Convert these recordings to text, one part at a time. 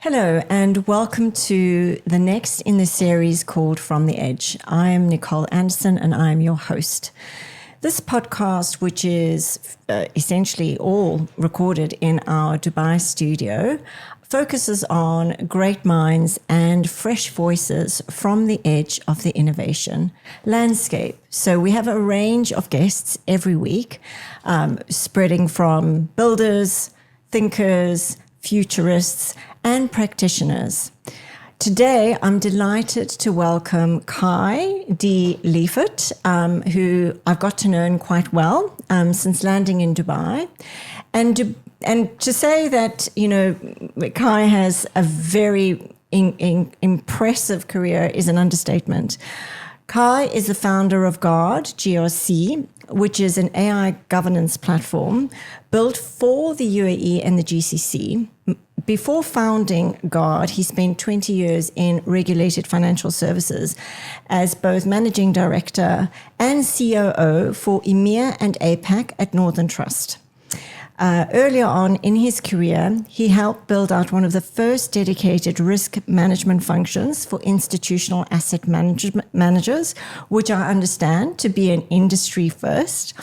Hello, and welcome to the next in the series called From the Edge. I am Nicole Anderson, and I am your host. This podcast, which is essentially all recorded in our Dubai studio, focuses on great minds and fresh voices from the edge of the innovation landscape. So we have a range of guests every week, spreading from builders, thinkers, futurists, and practitioners. Today, I'm delighted to welcome Kai D Leifert, who I've got to know quite well since landing in Dubai. And to say that, Kai has a very impressive career is an understatement. Kai is the founder of Guard GRC, which is an AI governance platform built for the UAE and the GCC. Before founding Guard, he spent 20 years in regulated financial services as both managing director and COO for EMEA and APAC at Northern Trust. Earlier on in his career, he helped build out one of the first dedicated risk management functions for institutional asset managers, which I understand to be an industry first.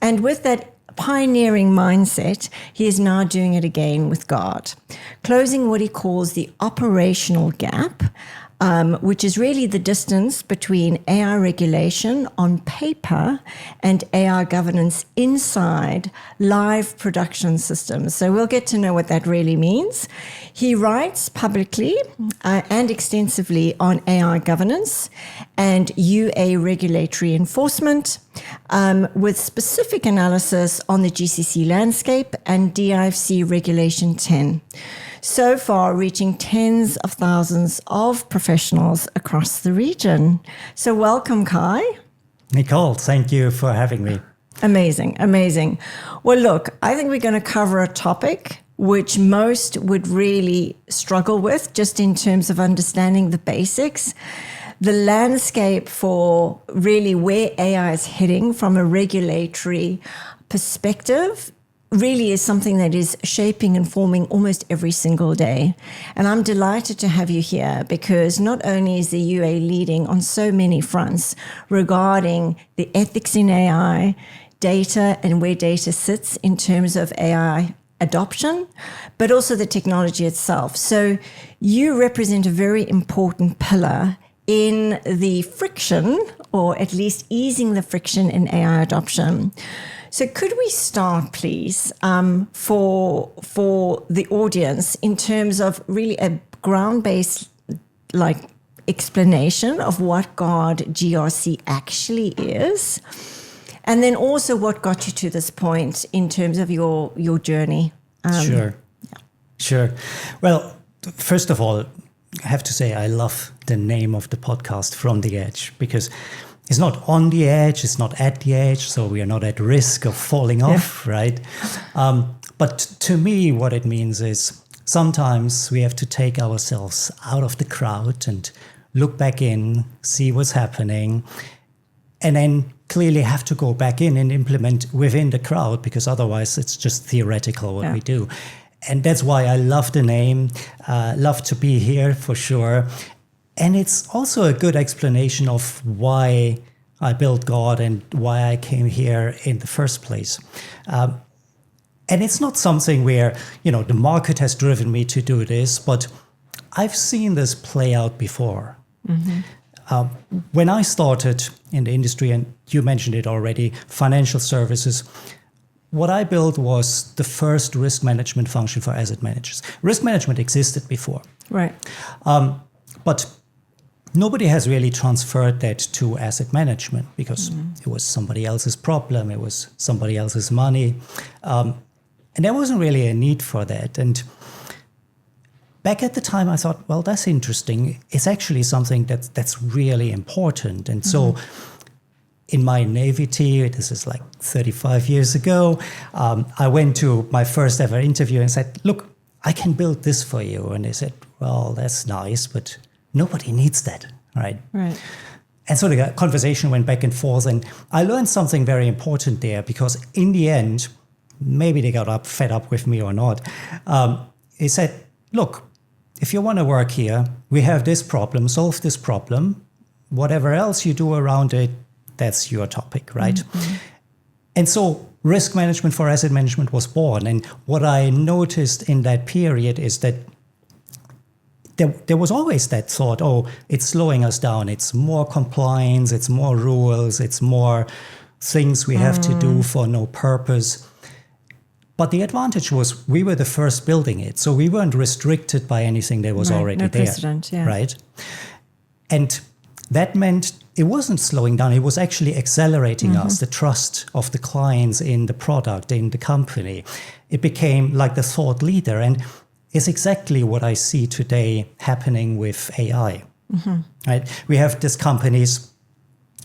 And with that pioneering mindset, he is now doing it again with Guard, closing what he calls the operational gap, which is really the distance between AI regulation on paper and AI governance inside live production systems. So we'll get to know what that really means. He writes publicly and extensively on AI governance and UA regulatory enforcement, with specific analysis on the GCC landscape and DIFC Regulation 10. So far, reaching tens of thousands of professionals across the region. So welcome, Kai. Nicole, thank you for having me. Amazing, amazing. Well, look, I think we're going to cover a topic which most would really struggle with, just in terms of understanding the basics. The landscape for really where AI is heading from a regulatory perspective really is something that is shaping and forming almost every single day. And I'm delighted to have you here because not only is the UA leading on so many fronts regarding the ethics in AI, data and where data sits in terms of AI adoption, but also the technology itself. So you represent a very important pillar in the friction, or at least easing the friction in AI adoption. So could we start, please, for the audience in terms of really a ground-based explanation of what Guard GRC actually is, and then also what got you to this point in terms of your journey? Sure. Well, first of all, I have to say I love the name of the podcast, From the Edge, because it's not on the edge, it's not at the edge, so we are not at risk of falling off, right? But to me, what it means is sometimes we have to take ourselves out of the crowd and look back in, see what's happening, and then clearly have to go back in and implement within the crowd, because otherwise it's just theoretical what we do. And that's why I love the name, love to be here for sure. And it's also a good explanation of why I built Guard and why I came here in the first place. And it's not something where, the market has driven me to do this, but I've seen this play out before. Mm-hmm. When I started in the industry, and you mentioned it already, financial services, what I built was the first risk management function for asset managers. Risk management existed before. Right. But nobody has really transferred that to asset management because it was somebody else's problem. It was somebody else's money. And there wasn't really a need for that. And back at the time, I thought, well, that's interesting. It's actually something that's really important. And so in my naivety, this is like 35 years ago, I went to my first ever interview and said, look, I can build this for you. And they said, well, that's nice, but nobody needs that, right? Right. And so the conversation went back and forth, and I learned something very important there, because in the end, maybe they got fed up with me or not. He said, look, if you want to work here, we have this problem, solve this problem. Whatever else you do around it, that's your topic, right? And so risk management for asset management was born. And what I noticed in that period is that there was always that thought, oh, it's slowing us down. It's more compliance, it's more rules, it's more things we have to do for no purpose. But the advantage was we were the first building it. So we weren't restricted by anything that was already no there. precedent, yeah. Right? And that meant it wasn't slowing down. It was actually accelerating us, the trust of the clients in the product, in the company. It became like the thought leader. And it's exactly what I see today happening with AI. Right? We have these companies,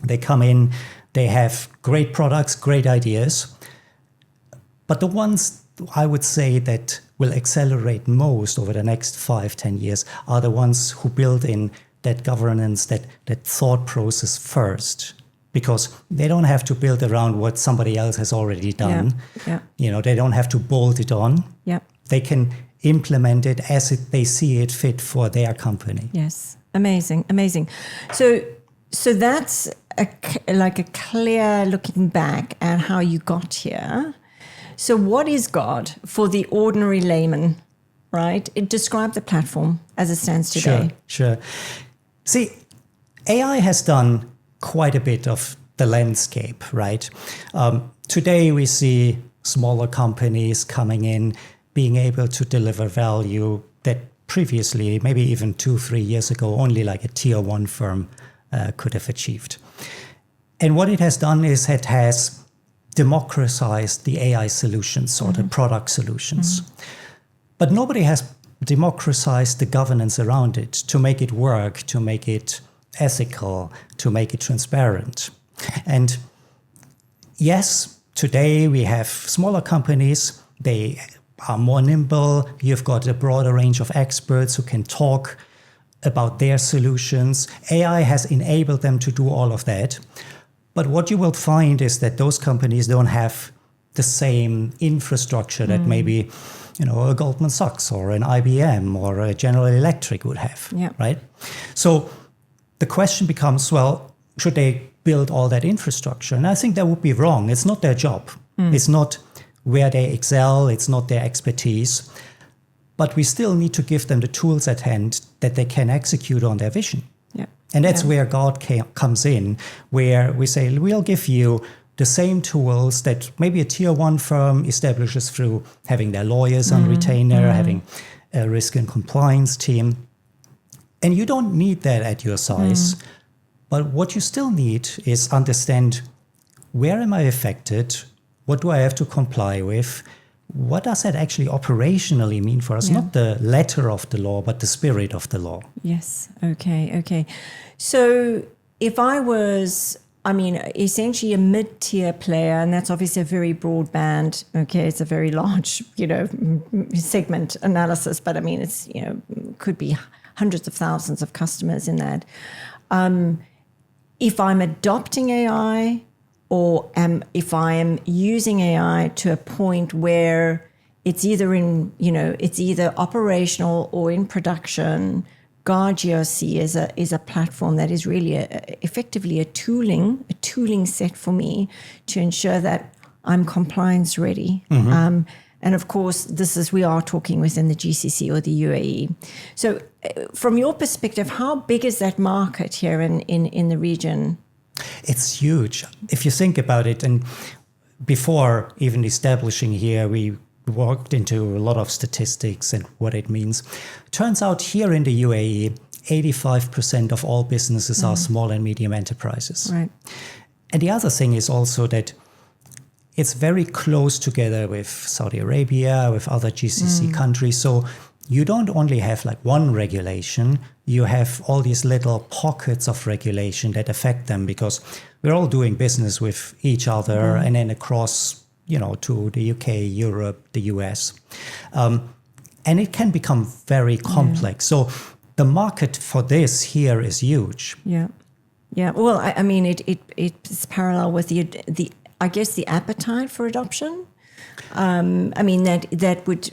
they come in, they have great products, great ideas. But the ones I would say that will accelerate most over the next 5-10 years are the ones who build in that governance, that thought process first, because they don't have to build around what somebody else has already done. They don't have to bolt it on. They can implement it as they see it fit for their company. Yes, amazing. So that's like a clear looking back at how you got here. So what is Guard for the ordinary layman, right? Describe the platform as it stands today. Sure. See, AI has done quite a bit of the landscape, right? Today we see smaller companies coming in, being able to deliver value that previously, maybe even 2-3 years ago, only like a tier 1 firm could have achieved. And what it has done is it has democratized the AI solutions or the product solutions. But nobody has democratized the governance around it to make it work, to make it ethical, to make it transparent. And yes, today we have smaller companies, they are more nimble, you've got a broader range of experts who can talk about their solutions. AI has enabled them to do all of that. But what you will find is that those companies don't have the same infrastructure that maybe, a Goldman Sachs or an IBM or a General Electric would have, right? So the question becomes, well, should they build all that infrastructure? And I think that would be wrong. It's not their job. It's not where they excel. It's not their expertise. But we still need to give them the tools at hand that they can execute on their vision. And that's where Guard comes in, where we say, we'll give you the same tools that maybe a tier 1 firm establishes through having their lawyers on retainer, having a risk and compliance team. And you don't need that at your size. But what you still need is understand, where am I affected? What do I have to comply with? What does that actually operationally mean for us? Not the letter of the law, but the spirit of the law. Yes. Okay. So if I was, essentially a mid-tier player, and that's obviously a very broad band. Okay. It's a very large, segment analysis, but it's, could be hundreds of thousands of customers in that. If I'm adopting AI, or if I am using AI to a point where it's either it's either operational or in production, Guard GRC is a platform that is really effectively a tooling set for me to ensure that I'm compliance ready. And of course, we are talking within the GCC or the UAE. So from your perspective, how big is that market here in the region? It's huge. If you think about it, and before even establishing here, we walked into a lot of statistics and what it means. Turns out here in the UAE, 85% of all businesses are small and medium enterprises. Right. And the other thing is also that it's very close together with Saudi Arabia, with other GCC countries. So you don't only have like one regulation, you have all these little pockets of regulation that affect them, because we're all doing business with each other and then across, to the UK, Europe, the US. And it can become very complex. So the market for this here is huge. Yeah. Well, it's parallel with the I guess the appetite for adoption. That would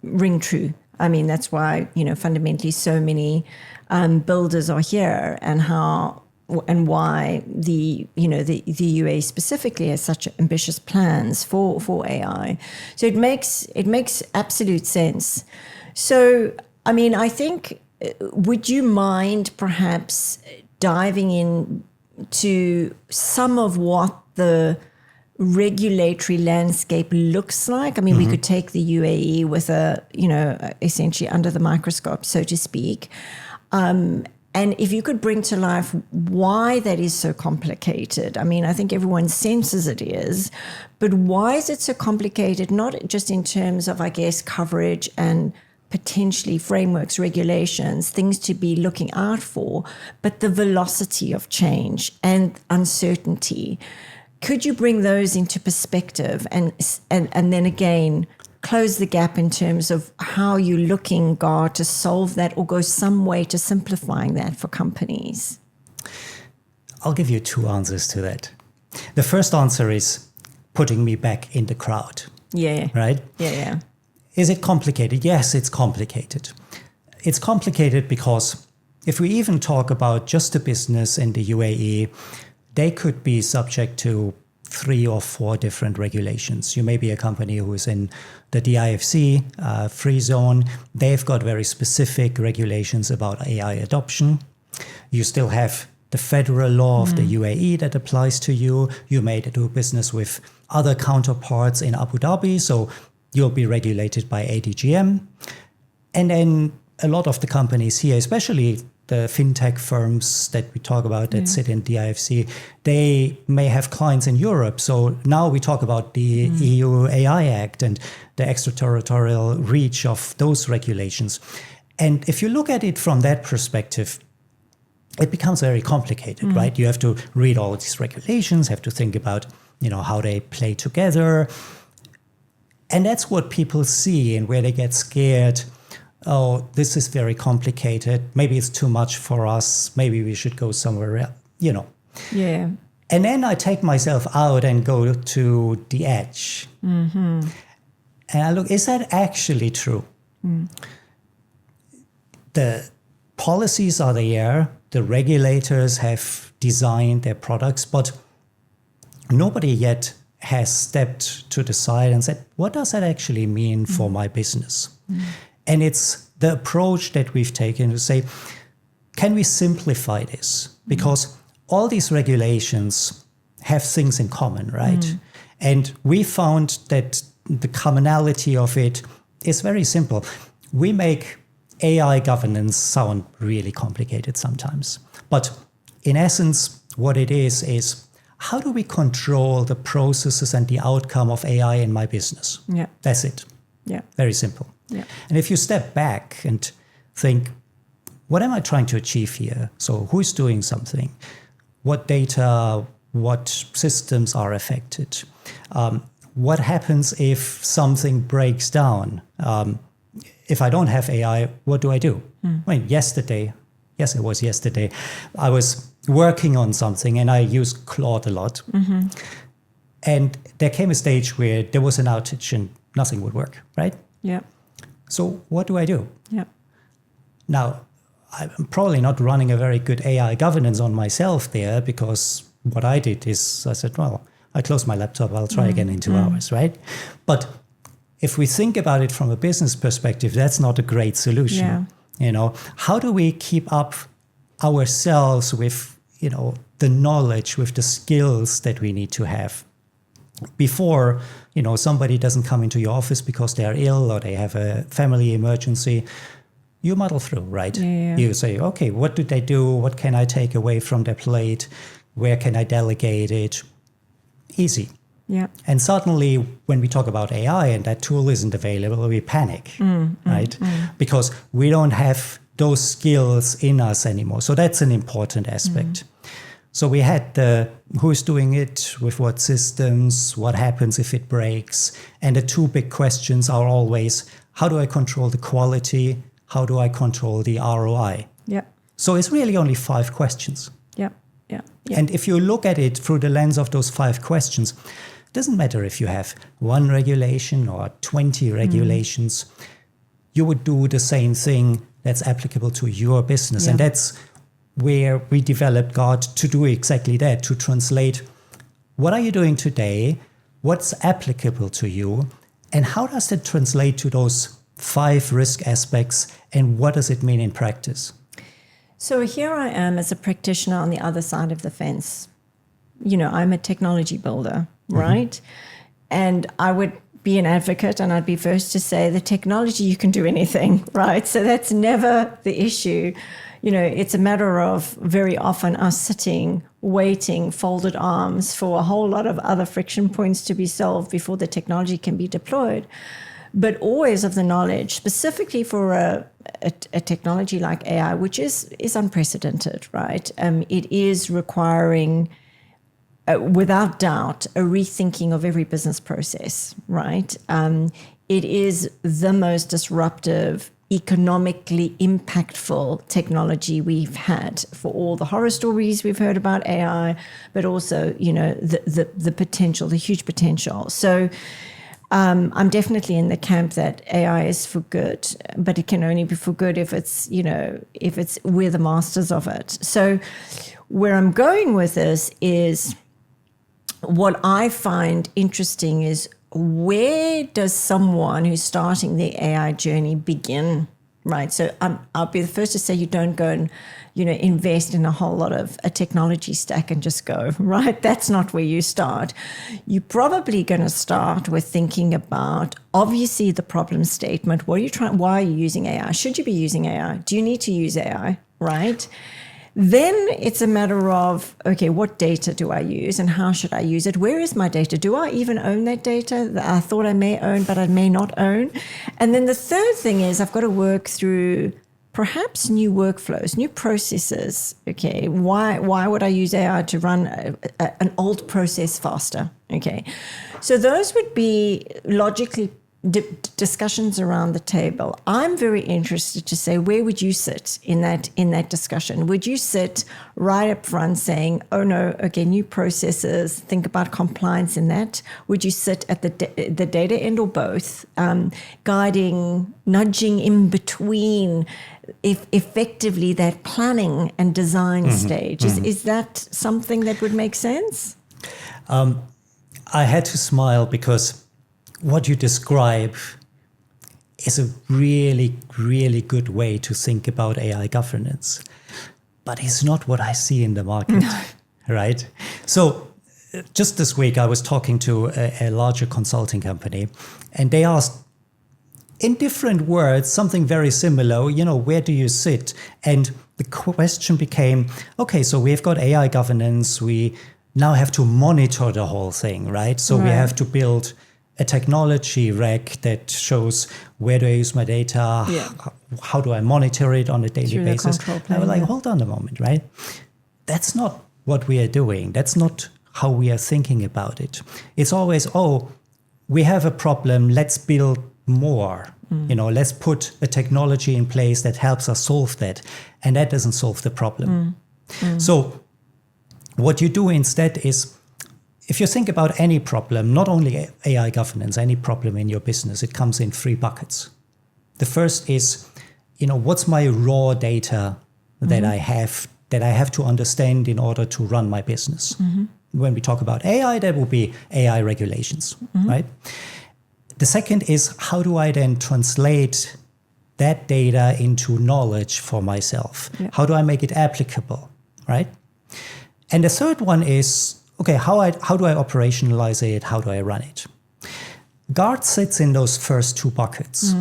ring true. I mean, that's why, fundamentally so many builders are here, and why the UAE specifically has such ambitious plans for AI. So it makes absolute sense. So, I mean, I think, would you mind perhaps diving in to some of what the regulatory landscape looks like? I mean, we could take the UAE with essentially under the microscope, so to speak. And if you could bring to life why that is so complicated. I mean, I think everyone senses it is, but why is it so complicated? Not just in terms of, I guess, coverage and potentially frameworks, regulations, things to be looking out for, but the velocity of change and uncertainty. Could you bring those into perspective and then again close the gap in terms of how you're looking, Guard, to solve that or go some way to simplifying that for companies? I'll give you two answers to that. The first answer is putting me back in the crowd. Yeah. Right? Yeah. Is it complicated? Yes, it's complicated. It's complicated because if we even talk about just a business in the UAE, they could be subject to 3 or 4 different regulations. You may be a company who is in the DIFC free zone. They've got very specific regulations about AI adoption. You still have the federal law of the UAE that applies to you. You may do business with other counterparts in Abu Dhabi, so you'll be regulated by ADGM. And then a lot of the companies here, especially the fintech firms that we talk about that sit in DIFC, they may have clients in Europe. So now we talk about the EU AI Act and the extraterritorial reach of those regulations. And if you look at it from that perspective, it becomes very complicated, right? You have to read all these regulations, have to think about, how they play together. And that's what people see and where they get scared. Oh, this is very complicated. Maybe it's too much for us. Maybe we should go somewhere else, Yeah. And then I take myself out and go to the edge. And I look, is that actually true? The policies are there. The regulators have designed their products, but nobody yet has stepped to the side and said, what does that actually mean for my business? And it's the approach that we've taken to say, can we simplify this? Because all these regulations have things in common, right? And we found that the commonality of it is very simple. We make AI governance sound really complicated sometimes. But in essence, what it is how do we control the processes and the outcome of AI in my business? Yeah. That's it. Yeah. Very simple. Yeah. And if you step back and think, what am I trying to achieve here? So who is doing something? What data, what systems are affected? What happens if something breaks down? If I don't have AI, what do I do? I mean, it was yesterday, I was working on something and I used Claude a lot. And there came a stage where there was an outage and nothing would work, right? Yeah. So what do I do? Yeah. Now, I'm probably not running a very good AI governance on myself there, because what I did is I said, well, I close my laptop, I'll try again in 2 hours, right? But if we think about it from a business perspective, that's not a great solution. Yeah. How do we keep up ourselves with, the knowledge, with the skills that we need to have before, somebody doesn't come into your office because they are ill or they have a family emergency? You muddle through, right? Yeah. You say, okay, what do they do? What can I take away from their plate? Where can I delegate it? Easy. Yeah. And suddenly, when we talk about AI and that tool isn't available, we panic, right? Because we don't have those skills in us anymore. So that's an important aspect. So we had the who's doing it, with what systems, what happens if it breaks. And the 2 big questions are always, how do I control the quality? How do I control the ROI? Yeah. So it's really only 5 questions. Yeah. Yeah. Yeah. And if you look at it through the lens of those 5 questions, it doesn't matter if you have 1 regulation or 20 regulations. you would do the same thing that's applicable to your business. Yeah. And that's where we developed Guard to do exactly that, to translate what are you doing today, what's applicable to you, and how does it translate to those 5 risk aspects, and what does it mean in practice? So here I am as a practitioner on the other side of the fence. You know, I'm a technology builder, right? And I would be an advocate, and I'd be first to say the technology, you can do anything, right? So that's never the issue. You know, it's a matter of very often us sitting, waiting, folded arms for a whole lot of other friction points to be solved before the technology can be deployed. But always of the knowledge, specifically for a technology like AI, which is unprecedented, right? It is requiring, without doubt, a rethinking of every business process, right? It is the most disruptive, economically impactful technology we've had, for all the horror stories we've heard about AI, but also, you know, the potential, the huge potential. So I'm definitely in the camp that AI is for good, but it can only be for good if it's, you know, we're the masters of it. So where I'm going with this is, what I find interesting is, where does someone who's starting their AI journey begin, right? So I'll be the first to say, you don't go and, you know, invest in a whole lot of a technology stack and just go, right? That's not where you start. You're probably going to start with thinking about, obviously, the problem statement. What are you trying? Why are you using AI? Should you be using AI? Do you need to use AI, right? Then it's a matter of, okay, what data do I use and how should I use it? Where is my data? Do I even own that data that I thought I may own, but I may not own? And then the third thing is, I've got to work through perhaps new workflows, new processes. Okay, why would I use AI to run an old process faster? Okay, so those would be logically discussions around the table. I'm very interested to say, where would you sit in that discussion? Would you sit right up front saying, oh no, okay, new processes, think about compliance in that? Would you sit at the data end, or both, guiding, nudging in between, if effectively that planning and design stage? Is that something that would make sense? I had to smile because what you describe is a really, really good way to think about AI governance, but it's not what I see in the market, right? So just this week, I was talking to a larger consulting company, and they asked, in different words, something very similar, you know, where do you sit? And the question became, okay, so we've got AI governance, we now have to monitor the whole thing, right? So we have to build a technology rack that shows, where do I use my data? Yeah. How do I monitor it on a daily Through basis? the control And I was plane, like, hold on a moment, right? That's not what we are doing. That's not how we are thinking about it. It's always, oh, we have a problem, let's build more. You know, let's put a technology in place that helps us solve that. And that doesn't solve the problem. So what you do instead is, if you think about any problem, not only AI governance, any problem in your business, it comes in 3 buckets. The first is, you know, what's my raw data that I have to understand in order to run my business? When we talk about AI, that will be AI regulations, right? The second is, how do I then translate that data into knowledge for myself? Yeah. How do I make it applicable, right? And the third one is, okay, how do I operationalize it? How do I run it? Guard sits in those first 2 buckets.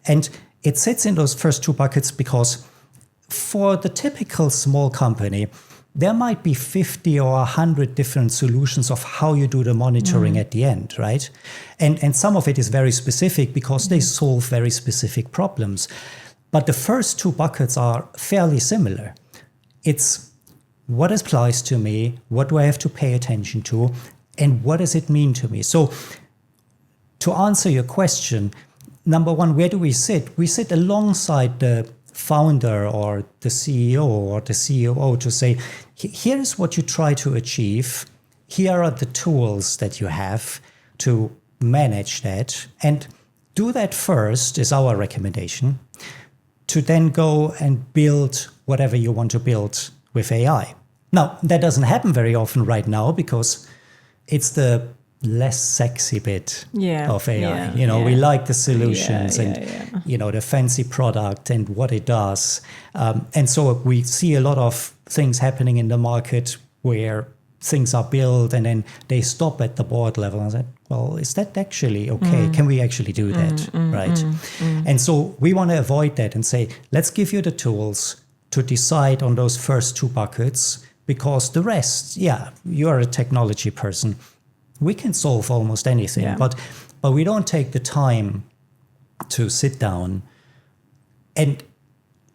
And it sits in those first 2 buckets because for the typical small company, there might be 50 or 100 different solutions of how you do the monitoring at the end, right? And some of it is very specific because they solve very specific problems. But the first 2 buckets are fairly similar. It's what applies to me, what do I have to pay attention to, and what does it mean to me? So to answer your question, number one, where do we sit? We sit alongside the founder or the CEO or the COO to say, here's what you try to achieve. Here are the tools that you have to manage that. And do that first is our recommendation, to then go and build whatever you want to build with AI. Now, that doesn't happen very often right now because it's the less sexy bit of AI. We like the solutions and the fancy product and what it does. And so we see a lot of things happening in the market where things are built and then they stop at the board level and say, well, is that actually okay? Can we actually do that? Right? And so we want to avoid that and say, let's give you the tools to decide on those first two buckets, because the rest, you're a technology person. We can solve almost anything, but we don't take the time to sit down and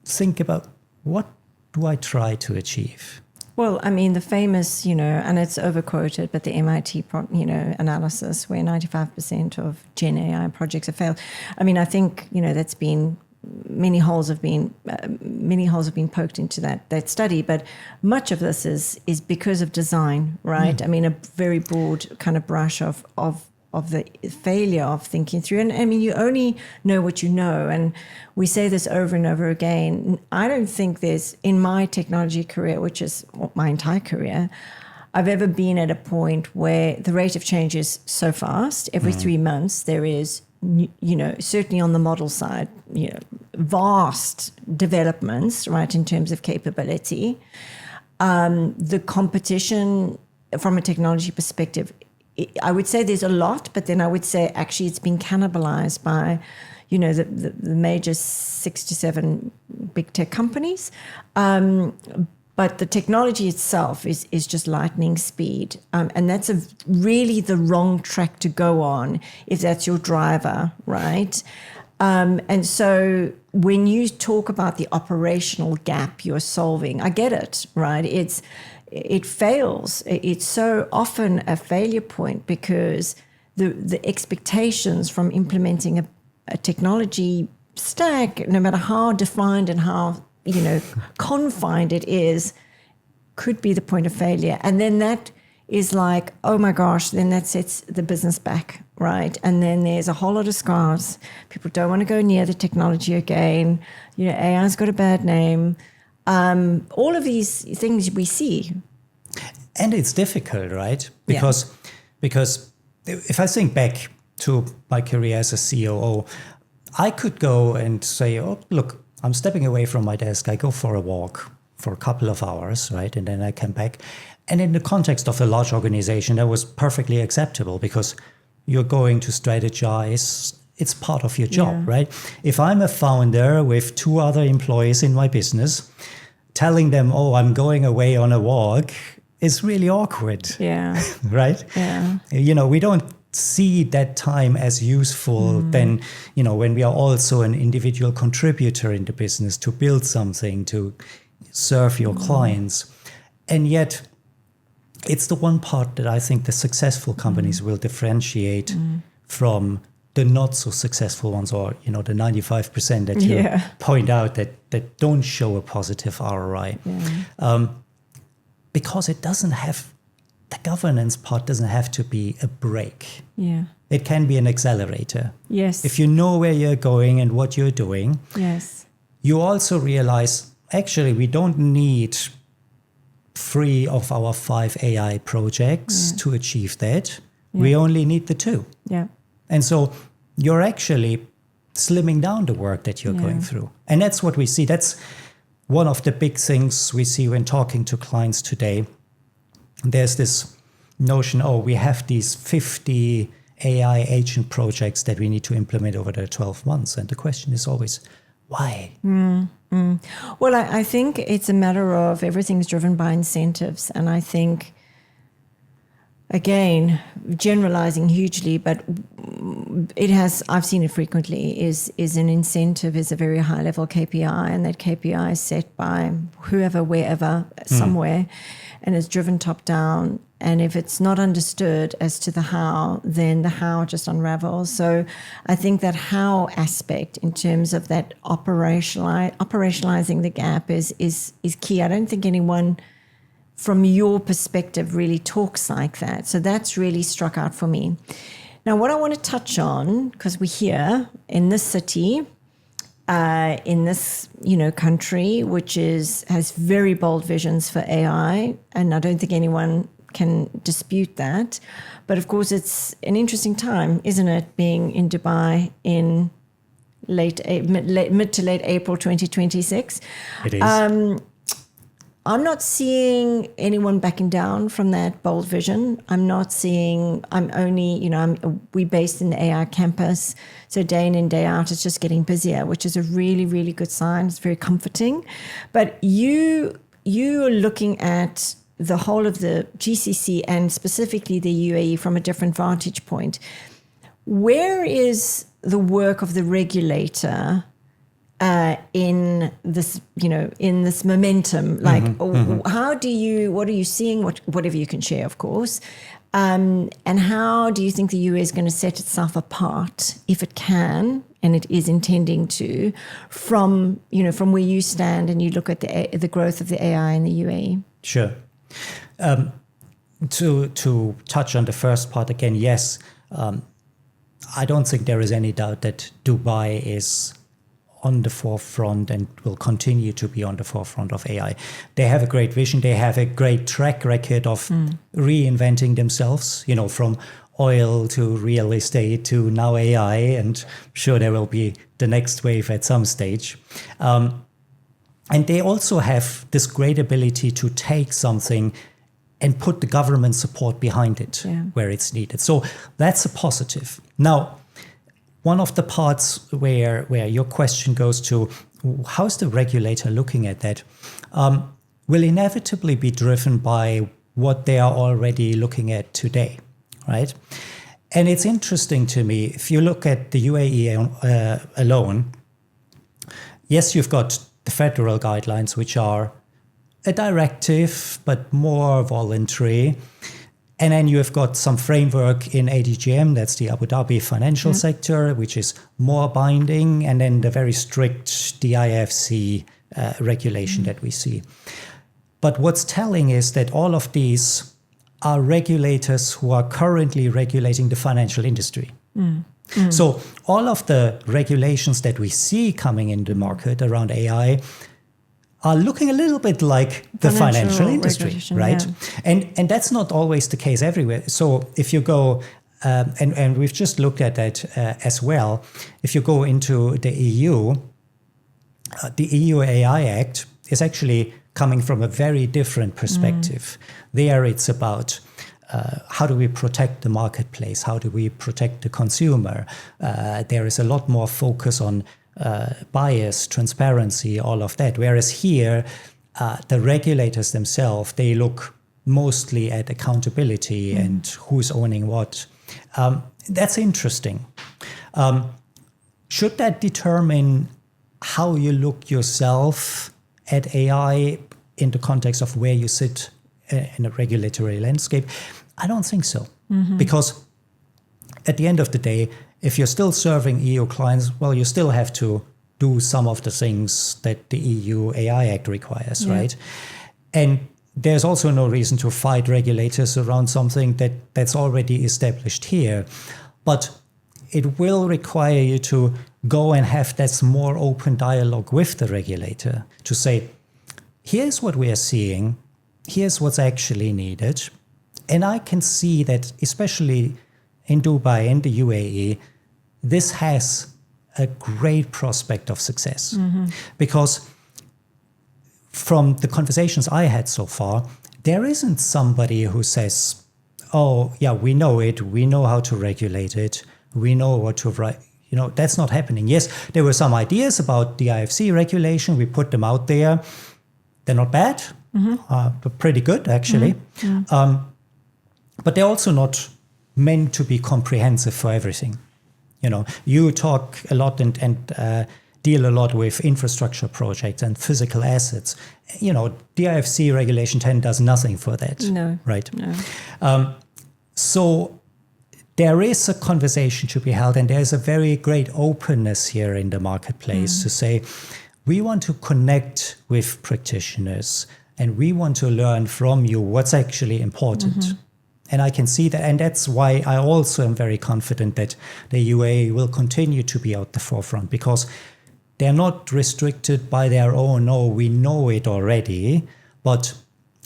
think about, what do I try to achieve? Well, I mean, the famous, and it's overquoted, but the MIT, analysis where 95% of Gen AI projects have failed. I mean, I think, that's been, many holes have been poked into that study, but much of this is because of design, right? I mean, a very broad kind of brush of the failure of thinking through. And I mean, you only know what you know. And we say this over and over again. I don't think there's, in my technology career, which is my entire career, I've ever been at a point where the rate of change is so fast. Every 3 months, there is, certainly on the model side, vast developments, right, in terms of capability. The competition from a technology perspective, I would say there's a lot, but then I would say actually it's been cannibalized by, the major 6 to 7 big tech companies. But the technology itself is just lightning speed. And that's really the wrong track to go on if that's your driver, right? And so when you talk about the operational gap you're solving, I get it, right? It fails. It's so often a failure point because the expectations from implementing a technology stack, no matter how defined and how confined it is, could be the point of failure. And then that is like, oh my gosh, then that sets the business back, right? And then there's a whole lot of scars. People don't want to go near the technology again. AI's got a bad name. All of these things we see. And it's difficult, right? Because if I think back to my career as a COO, I could go and say, oh, look, I'm stepping away from my desk. I go for a walk for a couple of hours, right? And then I come back. And in the context of a large organization, that was perfectly acceptable because you're going to strategize. It's part of your job, right? If I'm a founder with 2 other employees in my business, telling them, oh, I'm going away on a walk is really awkward. Yeah. Right? Yeah. We don't see that time as useful then, when we are also an individual contributor in the business to build something, to serve your clients. And yet it's the one part that I think the successful companies will differentiate from the not so successful ones, or, the 95% that you point out that don't show a positive ROI. Because it doesn't have, the governance part doesn't have to be a brake. Yeah. It can be an accelerator. Yes. If you know where you're going and what you're doing, you also realize, actually, we don't need 3 of our 5 AI projects to achieve that. We only need the 2. Yeah. And so you're actually slimming down the work that you're going through. And that's what we see. That's one of the big things we see when talking to clients today. There's this notion, we have these 50 AI agent projects that we need to implement over the 12 months. And the question is always, why? Well, I think it's a matter of everything's driven by incentives. And I think, again, generalizing hugely, but I've seen it frequently, is an incentive is a very high level KPI, and that KPI is set by whoever, wherever, somewhere, and is driven top down. And if it's not understood as to the how, then the how just unravels. So I think that how aspect in terms of that operationalizing the gap is key. I don't think anyone from your perspective really talks like that. So that's really struck out for me. Now, what I want to touch on, because we're here in this city, in this country, which has very bold visions for AI, and I don't think anyone can dispute that. But of course, it's an interesting time, isn't it, being in Dubai in mid to late April 2026. It is. I'm not seeing anyone backing down from that bold vision. We're based in the AI campus. So day in and day out, it's just getting busier, which is a really, really good sign. It's very comforting. But you are looking at the whole of the GCC and specifically the UAE from a different vantage point. Where is the work of the regulator in this, in this momentum? Like, what are you seeing? Whatever you can share, of course. And how do you think the UAE is going to set itself apart, if it can, and it is intending to, from where you stand and you look at the growth of the AI in the UAE? Sure. To touch on the first part again, yes, I don't think there is any doubt that Dubai is on the forefront and will continue to be on the forefront of AI. They have a great vision. They have a great track record of reinventing themselves, from oil to real estate to now AI, and I'm sure there will be the next wave at some stage. And they also have this great ability to take something and put the government support behind it where it's needed. So that's a positive. Now, one of the parts where your question goes to, how's the regulator looking at that, will inevitably be driven by what they are already looking at today, right? And it's interesting to me, if you look at the UAE alone, yes, you've got the federal guidelines, which are a directive, but more voluntary. And then you have got some framework in ADGM, that's the Abu Dhabi financial sector, which is more binding, and then the very strict DIFC regulation that we see. But what's telling is that all of these are regulators who are currently regulating the financial industry. So all of the regulations that we see coming in the market around AI are looking a little bit like the financial industry, right? Yeah. And that's not always the case everywhere. So if you go, and we've just looked at that as well, if you go into the EU AI Act is actually coming from a very different perspective. There it's about how do we protect the marketplace? How do we protect the consumer? There is a lot more focus on bias, transparency, all of that. Whereas here, the regulators themselves, they look mostly at accountability and who's owning what. That's interesting. Should that determine how you look yourself at AI in the context of where you sit in a regulatory landscape? I don't think so. Because at the end of the day, if you're still serving EU clients, well, you still have to do some of the things that the EU AI Act requires, right? And there's also no reason to fight regulators around something that's already established here. But it will require you to go and have that more open dialogue with the regulator to say, here's what we are seeing, here's what's actually needed. And I can see that, especially in Dubai and the UAE, this has a great prospect of success. Because from the conversations I had so far, there isn't somebody who says, oh, yeah, we know it, we know how to regulate it, we know what to write. That's not happening. Yes, there were some ideas about the IFC regulation. We put them out there. They're not bad, but pretty good, actually. But they're also not meant to be comprehensive for everything. You talk a lot and deal a lot with infrastructure projects and physical assets. The IFC Regulation 10 does nothing for that. No. Right? No. So there is a conversation to be held, and there's a very great openness here in the marketplace to say, we want to connect with practitioners and we want to learn from you what's actually important. And I can see that, and that's why I also am very confident that the UAE will continue to be at the forefront, because they're not restricted by their own, oh, we know it already, but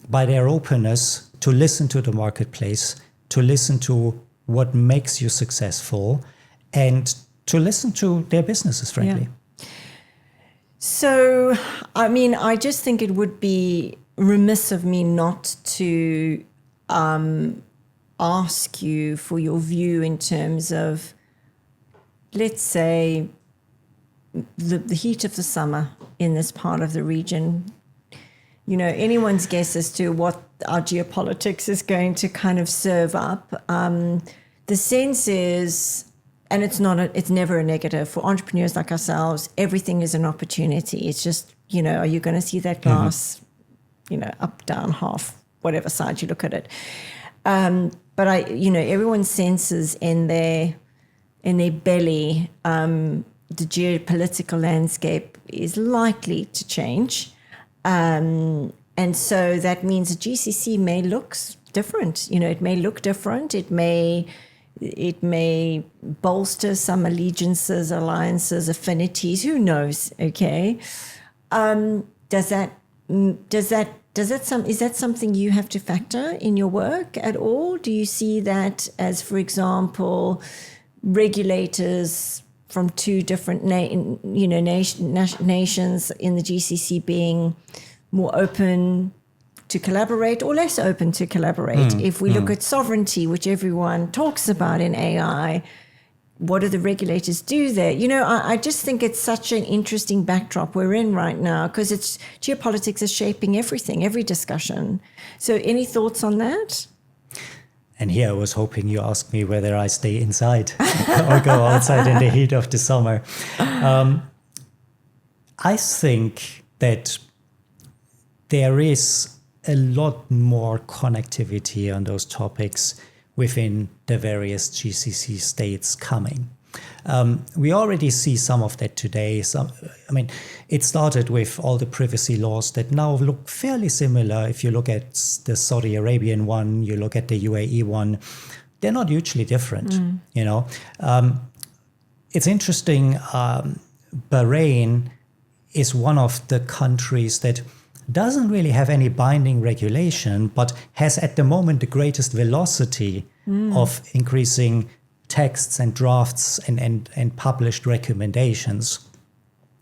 by their openness to listen to the marketplace, to listen to what makes you successful, and to listen to their businesses, frankly. Yeah. So, I mean, I just think it would be remiss of me not to ask you for your view in terms of, let's say, the heat of the summer in this part of the region. You know, anyone's guess as to what our geopolitics is going to kind of serve up. The sense is, and it's never a negative for entrepreneurs like ourselves. Everything is an opportunity. It's just, you know, are you going to see that glass, you know, up, down, half, whatever side you look at it. But everyone senses in their belly, the geopolitical landscape is likely to change. And so that means the GCC may look different. You know, it may look different. It may bolster some allegiances, alliances, affinities. Who knows? Okay. Is that something you have to factor in your work at all? Do you see that as, for example, regulators from two different nations in the GCC being more open to collaborate or less open to collaborate? If we look at sovereignty, which everyone talks about in AI, what do the regulators do there? You know, I just think it's such an interesting backdrop we're in right now, because geopolitics is shaping everything, every discussion. So any thoughts on that? And here I was hoping you asked me whether I stay inside or go outside in the heat of the summer. I think that there is a lot more connectivity on those topics within the various GCC states coming. We already see some of that today. It started with all the privacy laws that now look fairly similar. If you look at the Saudi Arabian one, you look at the UAE one, they're not hugely different. You know, it's interesting. Bahrain is one of the countries that doesn't really have any binding regulation, but has at the moment the greatest velocity of increasing texts and drafts and published recommendations.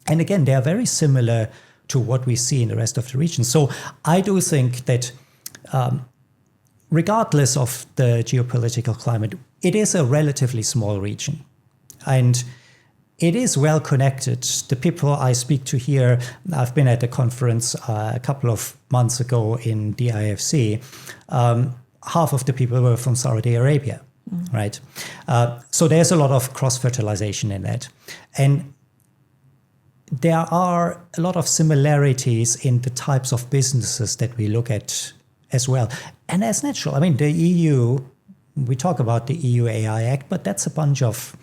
And again, they are very similar to what we see in the rest of the region. So I do think that regardless of the geopolitical climate, it is a relatively small region. And it is well connected. The people I speak to here, I've been at a conference a couple of months ago in the IFC. Half of the people were from Saudi Arabia, right? So there's a lot of cross-fertilization in that. And there are a lot of similarities in the types of businesses that we look at as well. And that's natural. I mean, the EU, we talk about the EU AI Act, but that's a bunch of,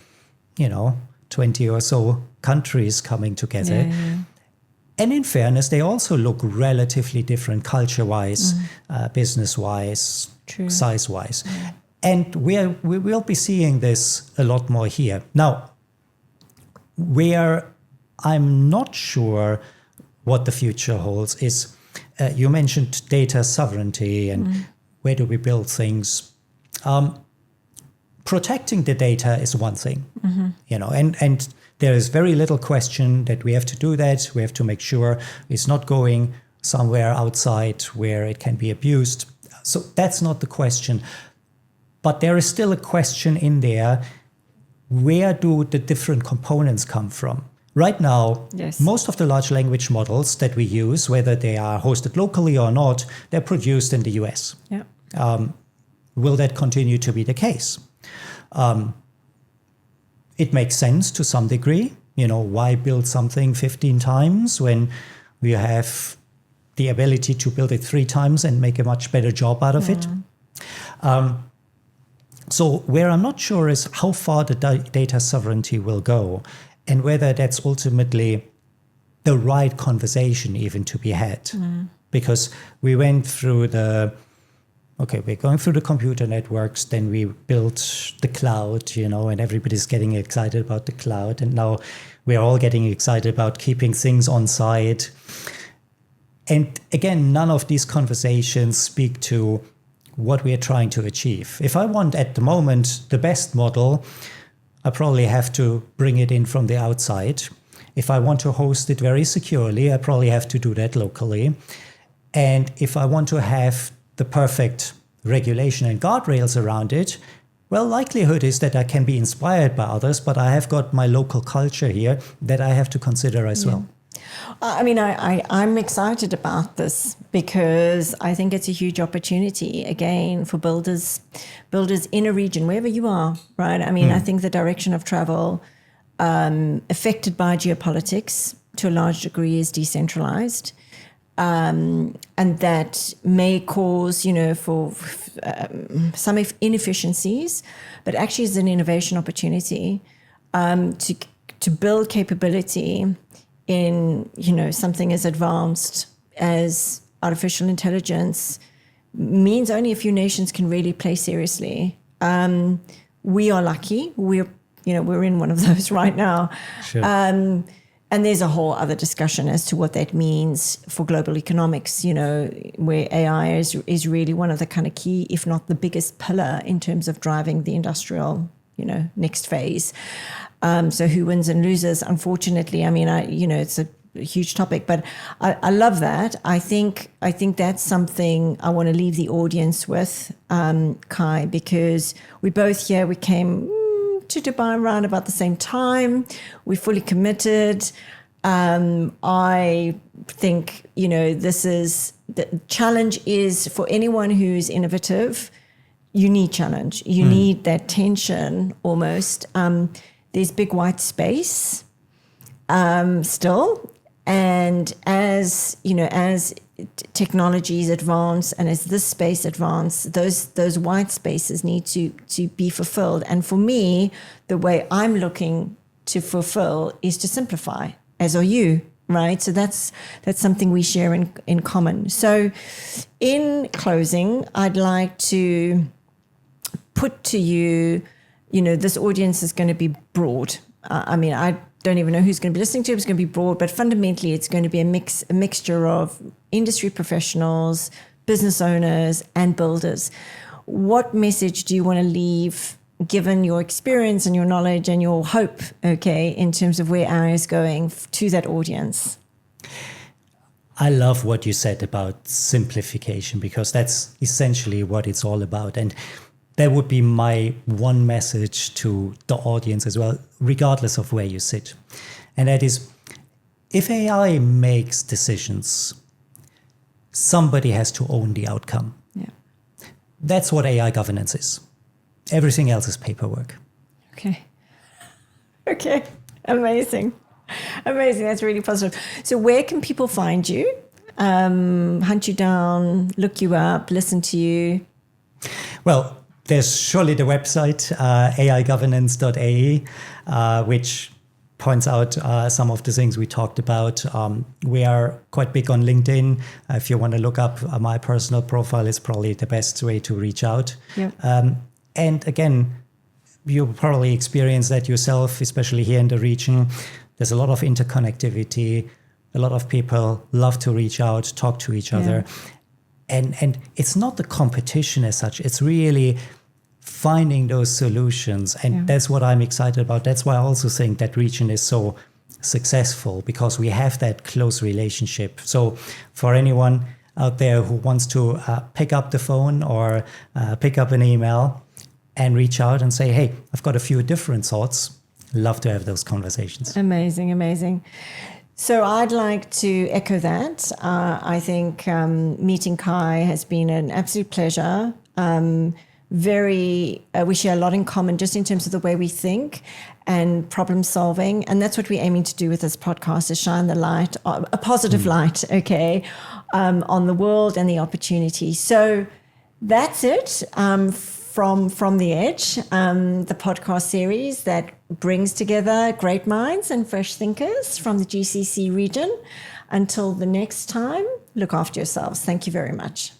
20 or so countries coming together. Yeah. And in fairness, they also look relatively different culture-wise, business-wise, size-wise. And we will be seeing this a lot more here. Now, where I'm not sure what the future holds is, you mentioned data sovereignty and where do we build things. Protecting the data is one thing, and there is very little question that we have to do that. We have to make sure it's not going somewhere outside where it can be abused. So that's not the question. But there is still a question in there, where do the different components come from? Right now, most of the large language models that we use, whether they are hosted locally or not, they're produced in the US. Yeah. Will that continue to be the case? It makes sense to some degree. Why build something 15 times when we have the ability to build it 3 times and make a much better job out of it? So where I'm not sure is how far the data sovereignty will go and whether that's ultimately the right conversation even to be had. Because we went through the okay, we're going through the computer networks, then we built the cloud, and everybody's getting excited about the cloud. And now we're all getting excited about keeping things on site. And again, none of these conversations speak to what we are trying to achieve. If I want at the moment the best model, I probably have to bring it in from the outside. If I want to host it very securely, I probably have to do that locally. And if I want to have the perfect regulation and guardrails around it, well, likelihood is that I can be inspired by others, but I have got my local culture here that I have to consider as well. I mean, I'm excited about this because I think it's a huge opportunity, again, for builders in a region, wherever you are, right? I mean, I think the direction of travel affected by geopolitics to a large degree is decentralized. And that may cause, for some inefficiencies, but actually is an innovation opportunity to build capability in, something as advanced as artificial intelligence means only a few nations can really play seriously. We are lucky. We're in one of those right now. Sure. And there's a whole other discussion as to what that means for global economics, where AI is really one of the kind of key, if not the biggest pillar in terms of driving the industrial, next phase. So who wins and loses? Unfortunately, I mean, it's a huge topic, but I love that. I think that's something I want to leave the audience with, Kai, because we both here, we came to Dubai around about the same time. We're fully committed. I think, this is the challenge is for anyone who's innovative, you need challenge. You need that tension almost. There's big white space still. And as technologies advance and as this space advance, those white spaces need to be fulfilled. And for me, the way I'm looking to fulfill is to simplify, as are you, right? So that's something we share in common. So in closing, I'd like to put to you, this audience is going to be broad. I mean, I don't even know who's going to be listening to it. It's going to be broad, but fundamentally it's going to be a mixture of industry professionals, business owners, and builders. What message do you want to leave, given your experience and your knowledge and your hope, in terms of where AI is going to that audience? I love what you said about simplification, because that's essentially what it's all about. And that would be my one message to the audience as well, regardless of where you sit. And that is, if AI makes decisions, somebody has to own the outcome. Yeah. That's what AI governance is. Everything else is paperwork. Okay. Amazing. That's really positive. So where can people find you? Hunt you down, look you up, listen to you? Well, there's surely the website, aigovernance.ae, which points out some of the things we talked about. We are quite big on LinkedIn. If you want to look up my personal profile, it's probably the best way to reach out. Yep. And again, you probably experience that yourself, especially here in the region. There's a lot of interconnectivity. A lot of people love to reach out, talk to each other. And it's not the competition as such. It's really finding those solutions. And that's what I'm excited about. That's why I also think that region is so successful, because we have that close relationship. So for anyone out there who wants to pick up the phone or pick up an email and reach out and say, hey, I've got a few different thoughts, love to have those conversations. Amazing. So I'd like to echo that. I think meeting Kai has been an absolute pleasure. We share a lot in common just in terms of the way we think and problem solving. And that's what we're aiming to do with this podcast, is shine the light, a positive light, on the world and the opportunity. So that's it from The Edge, the podcast series that brings together great minds and fresh thinkers from the GCC region. Until the next time, look after yourselves. Thank you very much.